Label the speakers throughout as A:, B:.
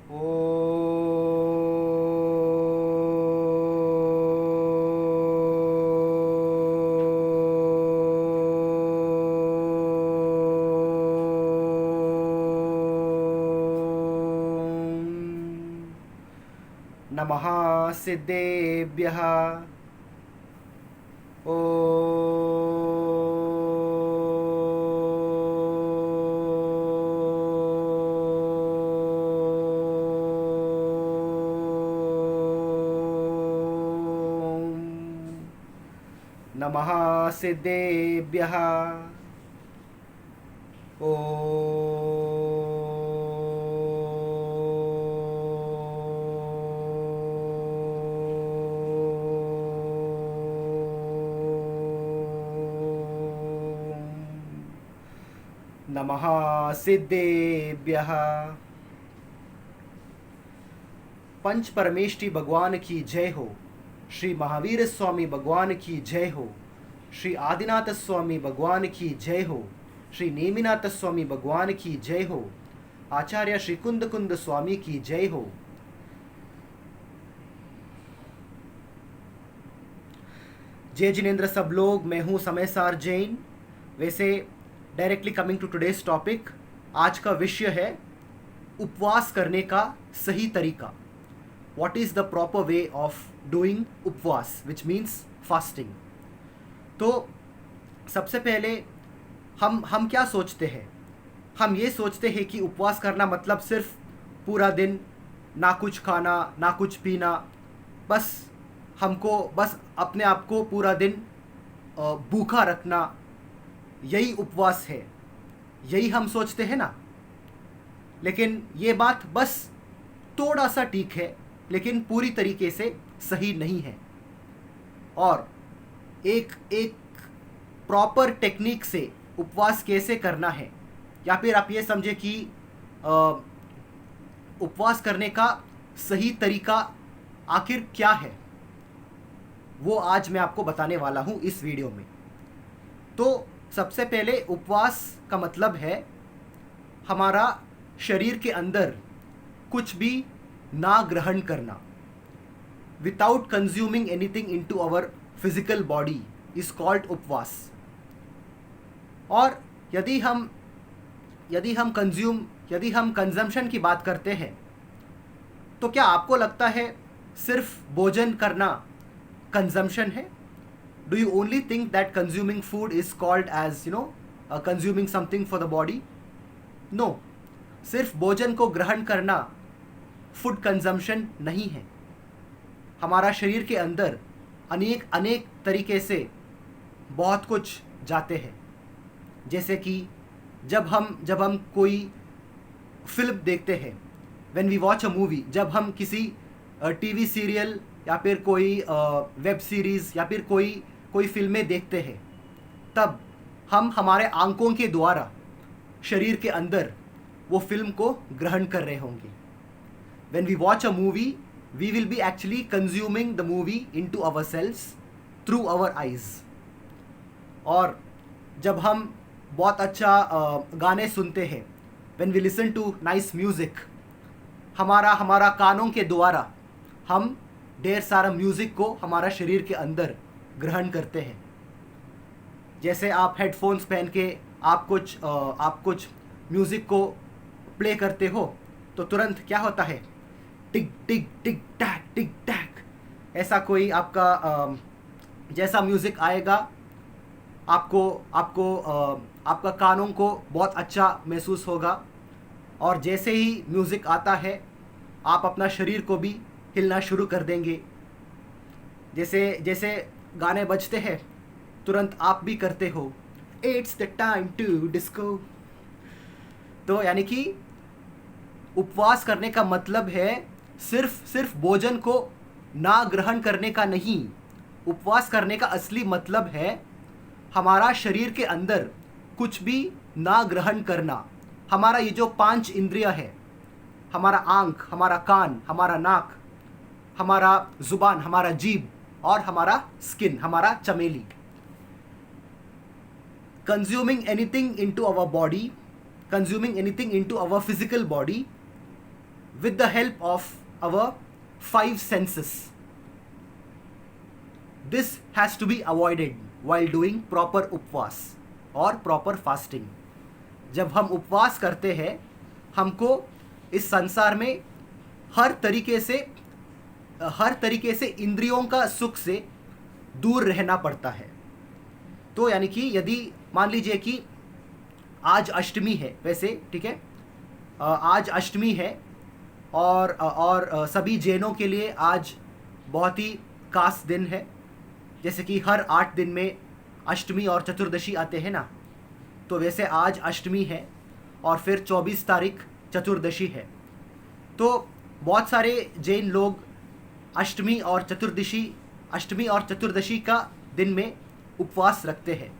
A: नमः सिद्धेभ्यः। नमः सिद्धेभ्यः। नमः सिद्धेभ्यः। पंच परमेष्टि भगवान की जय हो। श्री महावीर स्वामी भगवान की जय हो। श्री आदिनाथ स्वामी भगवान की जय हो। श्री नेमिनाथ स्वामी भगवान की जय हो। आचार्य श्री कुंद कुंद स्वामी की जय हो। जय जिनेन्द्र सब लोग, मैं हूं समय सार जैन। वैसे directly coming to today's topic, आज का विषय है उपवास करने का सही तरीका। What is the proper way of doing upvas, which means fasting. तो सबसे पहले हम क्या सोचते हैं? हम ये सोचते हैं कि उपवास करना मतलब सिर्फ पूरा दिन ना कुछ खाना ना कुछ पीना, बस हमको बस अपने आप को पूरा दिन भूखा रखना, यही उपवास है, यही हम सोचते हैं ना। लेकिन ये बात बस थोड़ा सा ठीक है, लेकिन पूरी तरीके से सही नहीं है। और एक प्रॉपर टेक्निक से उपवास कैसे करना है, या फिर आप ये समझे कि उपवास करने का सही तरीका आखिर क्या है, वो आज मैं आपको बताने वाला हूँ इस वीडियो में। तो सबसे पहले उपवास का मतलब है हमारा शरीर के अंदर कुछ भी ना ग्रहण करना। Without consuming anything into our physical body is called upvas. और यदि हम कंजम्पशन की बात करते हैं, तो क्या आपको लगता है सिर्फ भोजन करना कंजम्पशन है? Do you only think that consuming food is called as, consuming something for the body? No, सिर्फ भोजन को ग्रहण करना फूड कंजम्पशन नहीं है। हमारा शरीर के अंदर अनेक तरीके से बहुत कुछ जाते हैं। जैसे कि जब हम कोई फिल्म देखते हैं, when we watch a movie, जब हम किसी टीवी सीरियल या फिर कोई वेब सीरीज़ या फिर कोई फिल्में देखते हैं, तब हम हमारे आंखों के द्वारा शरीर के अंदर वो फिल्म को ग्रहण कर रहे होंगे। When we watch a movie, we will be actually consuming the movie into ourselves through our eyes. और जब हम बहुत अच्छा गाने सुनते हैं, when we listen to nice music, हमारा कानों के द्वारा हम ढेर सारा म्यूज़िक को हमारा शरीर के अंदर ग्रहण करते हैं। जैसे आप हेडफोन्स पहन के आप कुछ म्यूज़िक को प्ले करते हो, तो तुरंत क्या होता है? टिक टिक टिक टैक टिक टैक, ऐसा कोई आपका जैसा म्यूज़िक आएगा, आपका कानों को बहुत अच्छा महसूस होगा। और जैसे ही म्यूज़िक आता है, आप अपना शरीर को भी हिलना शुरू कर देंगे। जैसे गाने बजते हैं, तुरंत आप भी करते हो, it's the time to disco. तो यानी कि उपवास करने का मतलब है सिर्फ भोजन को ना ग्रहण करने का नहीं। उपवास करने का असली मतलब है हमारा शरीर के अंदर कुछ भी ना ग्रहण करना। हमारा ये जो 5 इंद्रिय है, हमारा आँख, हमारा कान, हमारा नाक, हमारा जुबान, हमारा जीभ और हमारा स्किन, हमारा चमेली, consuming anything into our body, consuming anything into our physical body with the help of our five senses. This has to be avoided while doing proper उपवास और proper fasting. जब हम उपवास करते हैं हमको इस संसार में हर तरीके से इंद्रियों का सुख से दूर रहना पड़ता है. तो यानी कि यदि मान लीजिए कि आज अष्टमी है, वैसे ठीक है, आज अष्टमी है और सभी जैनों के लिए आज बहुत ही खास दिन है. जैसे कि हर 8 दिन में अष्टमी और चतुर्दशी आते हैं ना, तो वैसे आज अष्टमी है और फिर 24 तारीख चतुर्दशी है. तो बहुत सारे जैन लोग अष्टमी और चतुर्दशी का दिन में उपवास रखते हैं.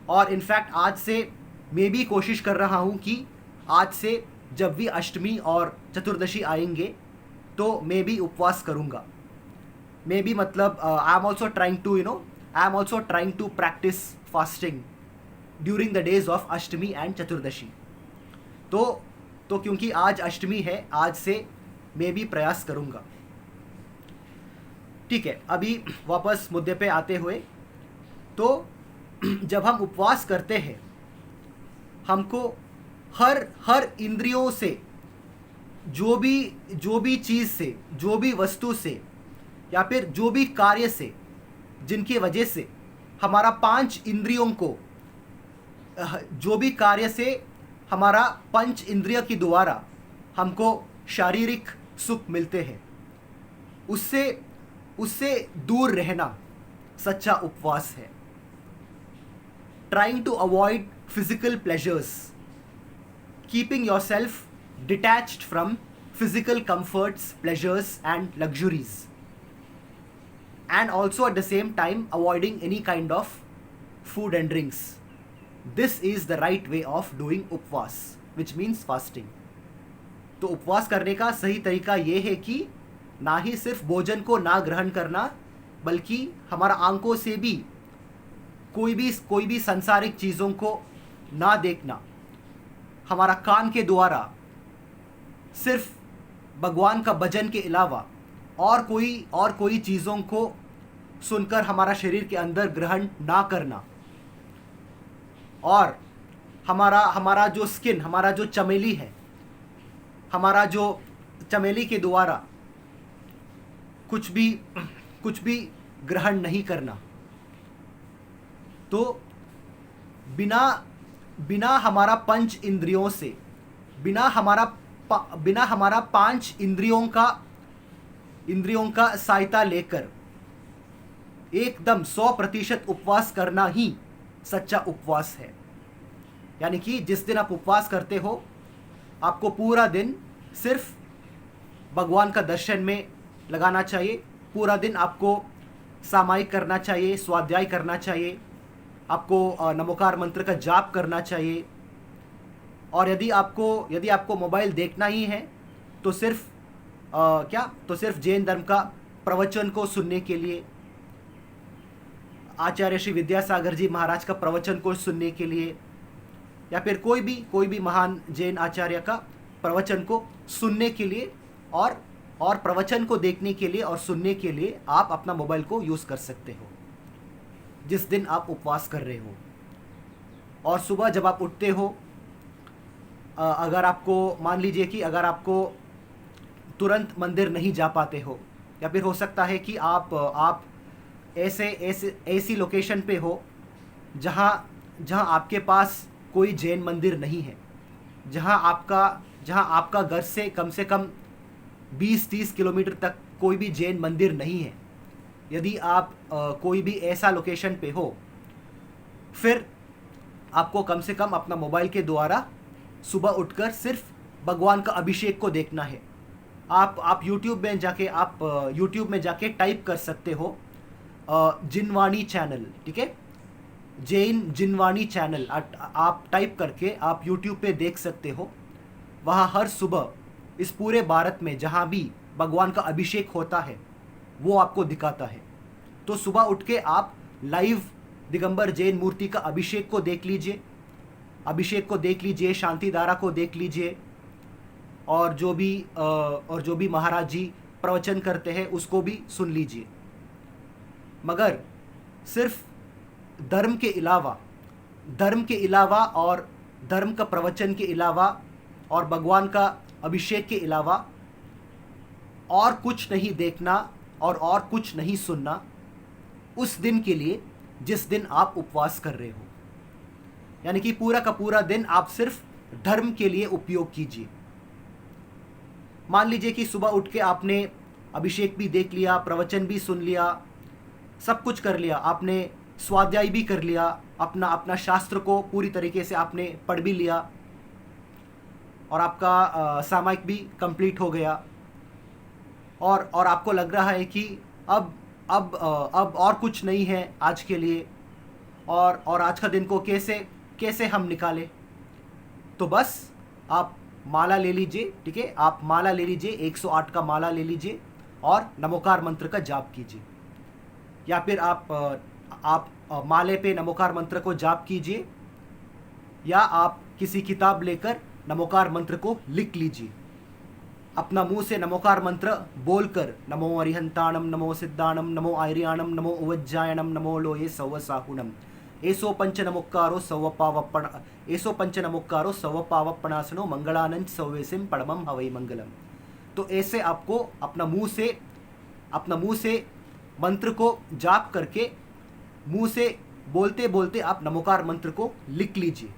A: और इनफैक्ट आज से मैं भी कोशिश कर रहा हूँ कि आज से जब भी अष्टमी और चतुर्दशी आएंगे तो मैं भी उपवास करूँगा. मैं भी मतलब I am also trying to practice fasting during the days of Ashtami and Chaturdashi. तो क्योंकि आज अष्टमी है, आज से मैं भी प्रयास करूँगा. ठीक है, अभी वापस मुद्दे पे आते हुए, तो जब हम उपवास करते हैं हमको हर इंद्रियों से जो भी चीज़ से, जो भी वस्तु से या फिर जो भी कार्य से जिनकी वजह से हमारा 5 इंद्रियों को, जो भी कार्य से हमारा 5 इंद्रिय के द्वारा हमको शारीरिक सुख मिलते हैं, उससे दूर रहना सच्चा उपवास है. Trying to avoid physical pleasures, keeping yourself detached from physical comforts, pleasures and luxuries, and also at the same time avoiding any kind of food and drinks. This is the right way of doing उपवास, which means fasting. तो उपवास करने का सही तरीका ये है कि ना ही सिर्फ भोजन को ना ग्रहण करना, बल्कि हमारा आंखों से भी कोई भी सांसारिक चीज़ों को ना देखना, हमारा कान के द्वारा सिर्फ भगवान का भजन के अलावा और कोई चीज़ों को सुनकर हमारा शरीर के अंदर ग्रहण ना करना, और हमारा जो स्किन, हमारा जो चमेली है, हमारा जो चमेली के द्वारा कुछ भी ग्रहण नहीं करना. तो बिना हमारा 5 इंद्रियों से, बिना हमारा 5 इंद्रियों का सहायता लेकर एकदम 100% उपवास करना ही सच्चा उपवास है. यानी कि जिस दिन आप उपवास करते हो आपको पूरा दिन सिर्फ भगवान का दर्शन में लगाना चाहिए. पूरा दिन आपको सामायिक करना चाहिए, स्वाध्याय करना चाहिए, आपको नमोकार मंत्र का जाप करना चाहिए. और यदि आपको मोबाइल देखना ही है तो सिर्फ जैन धर्म का प्रवचन को सुनने के लिए, आचार्य श्री विद्यासागर जी महाराज का प्रवचन को सुनने के लिए, या फिर कोई भी महान जैन आचार्य का प्रवचन को सुनने के लिए और प्रवचन को देखने के लिए और सुनने के लिए आप अपना मोबाइल को यूज़ कर सकते हो जिस दिन आप उपवास कर रहे हो. और सुबह जब आप उठते हो, अगर आपको मान लीजिए कि अगर आपको तुरंत मंदिर नहीं जा पाते हो, या फिर हो सकता है कि आप ऐसी लोकेशन पे हो जहाँ आपके पास कोई जैन मंदिर नहीं है, जहाँ आपका घर से कम 20-30 किलोमीटर तक कोई भी जैन मंदिर नहीं है. यदि आप कोई भी ऐसा लोकेशन पे हो, फिर आपको कम से कम अपना मोबाइल के द्वारा सुबह उठकर सिर्फ भगवान का अभिषेक को देखना है. आप यूट्यूब में जाके टाइप कर सकते हो जिनवाणी चैनल, ठीक है, जैन जिनवाणी चैनल आप टाइप करके आप यूट्यूब पे देख सकते हो. वहाँ हर सुबह इस पूरे भारत में जहाँ भी भगवान का अभिषेक होता है वो आपको दिखाता है. तो सुबह उठ के आप लाइव दिगंबर जैन मूर्ति का अभिषेक को देख लीजिए, शांति धारा को देख लीजिए, और जो भी महाराज जी प्रवचन करते हैं उसको भी सुन लीजिए। मगर सिर्फ धर्म के अलावा और धर्म का प्रवचन के अलावा और भगवान का अभिषेक के अलावा और कुछ नहीं देखना और कुछ नहीं सुनना उस दिन के लिए जिस दिन आप उपवास कर रहे हो। यानी कि पूरा का पूरा दिन आप सिर्फ धर्म के लिए उपयोग कीजिए। मान लीजिए कि सुबह उठ के आपने अभिषेक भी देख लिया, प्रवचन भी सुन लिया, सब कुछ कर लिया, आपने स्वाध्याय भी कर लिया, अपना शास्त्र को पूरी तरीके से आपने पढ़ भी लिया और आपका सामायिक भी कंप्लीट हो गया और आपको लग रहा है कि अब और कुछ नहीं है आज के लिए और आज का दिन को कैसे हम निकालें। तो बस आप माला ले लीजिए, ठीक है, आप माला ले लीजिए, 108 का माला ले लीजिए और नमोकार मंत्र का जाप कीजिए। या फिर आप माले पे नमोकार मंत्र को जाप कीजिए या आप किसी किताब लेकर नमोकार मंत्र को लिख लीजिए। अपना मुंह से नमोकार मंत्र बोलकर नमो अरिहंताणम, नमो सिद्धाणम, नमो आर्याणम, नमो उवज्जायणम, नमो लोये सौवसाहुणम, एसो पंचनमुक्कारो सौवपावपणासनो मंगलानंद सौवेसिम परमम हवै मंगलम। तो ऐसे आपको अपना मुंह से मंत्र को जाप करके मुंह से बोलते बोलते आप नमोकार मंत्र को लिख लीजिए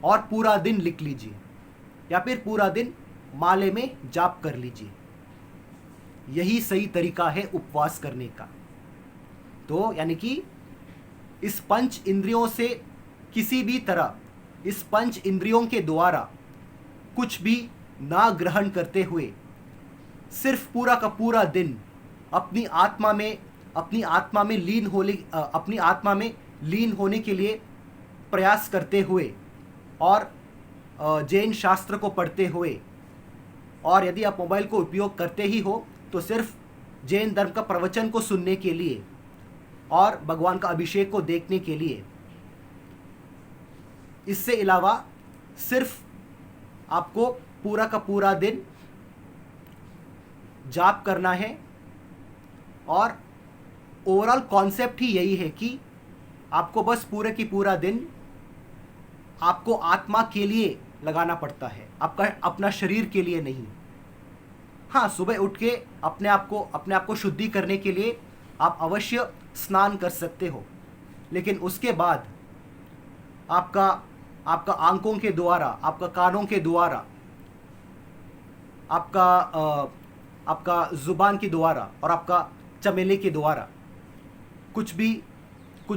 A: और पूरा दिन लिख लीजिए या फिर पूरा दिन माले में जाप कर लीजिए। यही सही तरीका है उपवास करने का। तो यानी कि इस पंच इंद्रियों से किसी भी तरह इस पंच इंद्रियों के द्वारा कुछ भी ना ग्रहण करते हुए सिर्फ पूरा का पूरा दिन अपनी आत्मा में लीन होने के लिए प्रयास करते हुए और जैन शास्त्र को पढ़ते हुए, और यदि आप मोबाइल को उपयोग करते ही हो तो सिर्फ जैन धर्म का प्रवचन को सुनने के लिए और भगवान का अभिषेक को देखने के लिए। इससे अलावा सिर्फ आपको पूरा का पूरा दिन जाप करना है और ओवरऑल कॉन्सेप्ट ही यही है कि आपको बस पूरे की पूरा दिन आपको आत्मा के लिए लगाना पड़ता है, आपका अपना शरीर के लिए नहीं। हाँ, सुबह उठ के अपने आप को शुद्धि करने के लिए आप अवश्य स्नान कर सकते हो, लेकिन उसके बाद आपका आंखों के द्वारा, आपका कानों के द्वारा, आपका जुबान के द्वारा और आपका चमेले के द्वारा कुछ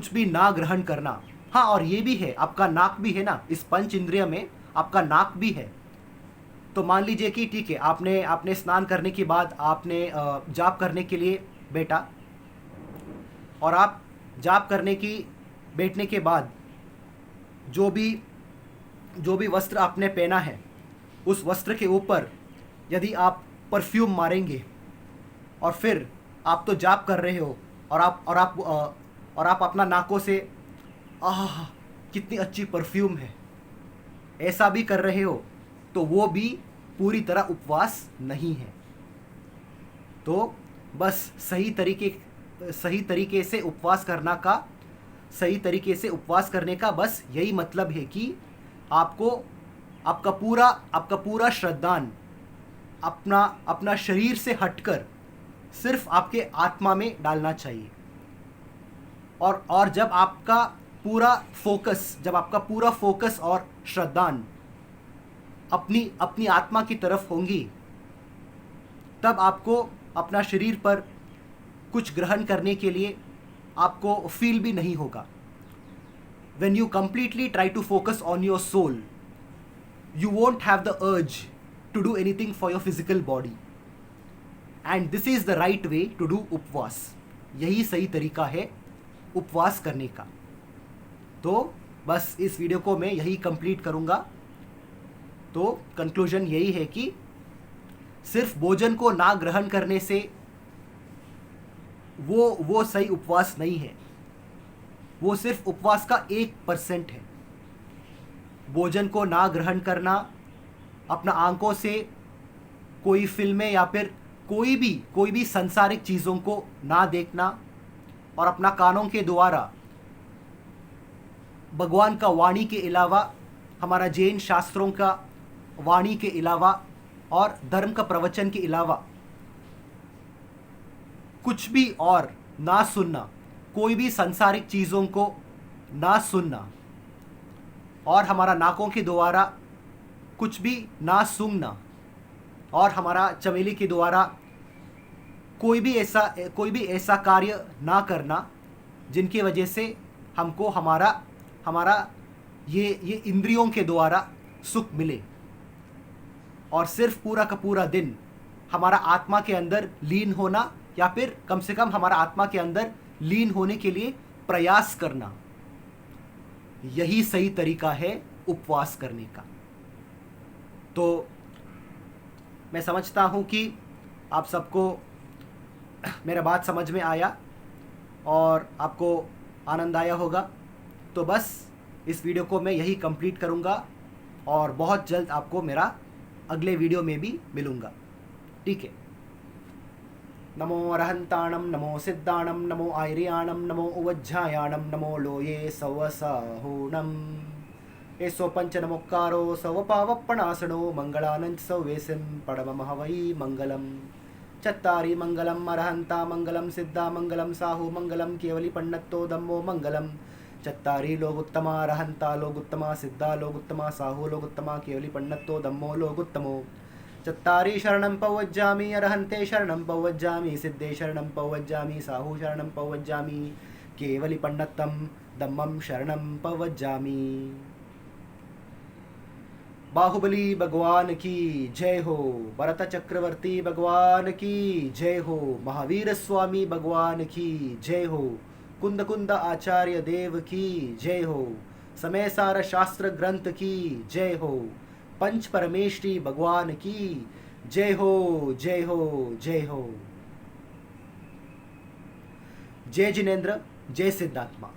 A: भी ना ग्रहण करना। हाँ, और ये भी है, आपका नाक भी है ना, इस पंच इंद्रिय में आपका नाक भी है। तो मान लीजिए कि ठीक है, आपने स्नान करने के बाद आपने जाप करने के लिए बैठा और आप जाप करने की बैठने के बाद जो भी वस्त्र आपने पहना है उस वस्त्र के ऊपर यदि आप परफ्यूम मारेंगे और फिर आप तो जाप कर रहे हो और आप अपना नाकों से आह कितनी अच्छी परफ्यूम है ऐसा भी कर रहे हो, तो वो भी पूरी तरह उपवास नहीं है। तो बस सही तरीके से उपवास करने का बस यही मतलब है कि आपका पूरा श्रद्धान अपना शरीर से हटकर सिर्फ आपके आत्मा में डालना चाहिए। और जब आपका पूरा फोकस और श्रद्धान अपनी आत्मा की तरफ होंगी, तब आपको अपना शरीर पर कुछ ग्रहण करने के लिए आपको फील भी नहीं होगा। When you completely try to focus on your soul, you won't have the urge to do anything for your physical body. And this is the right way to do उपवास। यही सही तरीका है उपवास करने का। तो बस इस वीडियो को मैं यही कंप्लीट करूँगा। तो कंक्लूजन यही है कि सिर्फ भोजन को ना ग्रहण करने से वो सही उपवास नहीं है, वो सिर्फ उपवास का 1% है। भोजन को ना ग्रहण करना, अपना आंखों से कोई फिल्में या फिर कोई भी संसारिक चीज़ों को ना देखना और अपना कानों के द्वारा भगवान का वाणी के अलावा, हमारा जैन शास्त्रों का वाणी के अलावा और धर्म का प्रवचन के अलावा कुछ भी और ना सुनना, कोई भी संसारिक चीज़ों को ना सुनना और हमारा नाकों के द्वारा कुछ भी ना सूंघना और हमारा चमेली के द्वारा कोई भी ऐसा कार्य ना करना जिनकी वजह से हमको हमारा ये इंद्रियों के द्वारा सुख मिले, और सिर्फ पूरा का पूरा दिन हमारा आत्मा के अंदर लीन होना या फिर कम से कम हमारा आत्मा के अंदर लीन होने के लिए प्रयास करना, यही सही तरीका है उपवास करने का। तो मैं समझता हूँ कि आप सबको मेरा बात समझ में आया और आपको आनंद आया होगा। तो बस इस वीडियो को मैं यही कंप्लीट करूँगा और बहुत जल्द आपको मेरा अगले वीडियो में भी मिलूँगा, ठीक है। नमो अरहंताणम, नमो सिद्धाणम, नमो आयर्याणम, नमो उवज्झायाणम, नमो लोये सवसाहूणम। एसो पंच नमोक्कारो सवपावप्पणासनो मंगलानंद सवेसिम पडममः वै मंगलम। चत्तारि मंगलम अरहंता मंगलम सिद्धा मंगलम साहू मंगलम केवली पन्नत्तो धम्मो मंगलम। चत्तारि लोगुत्तमा अरहंता लोगुत्तमा सिद्धा लोगुत्तमा साहू लोगुत्तमा केवली पन्नत्तो धम्मो लोगुत्तमो। चत्तारि शरणं पवज्जामि अरहन्ते शरणं पवज्जामि सिद्धे शरणं पवज्जामि साहू शरणं पवज्जामि केवली पन्नत्तं धम्मं शरणं पवज्जामि। बाहुबली भगवान की जय हो, भरत चक्रवर्ती भगवान की जय हो, महावीर स्वामी भगवान की जय हो, कुंद कुंद आचार्य देव की जय हो, समय सार शास्त्र ग्रंथ की जय हो, पंच परमेष्ठी भगवान की जय हो, जय हो, जय हो। जय जिनेन्द्र, जय सिद्धात्मा।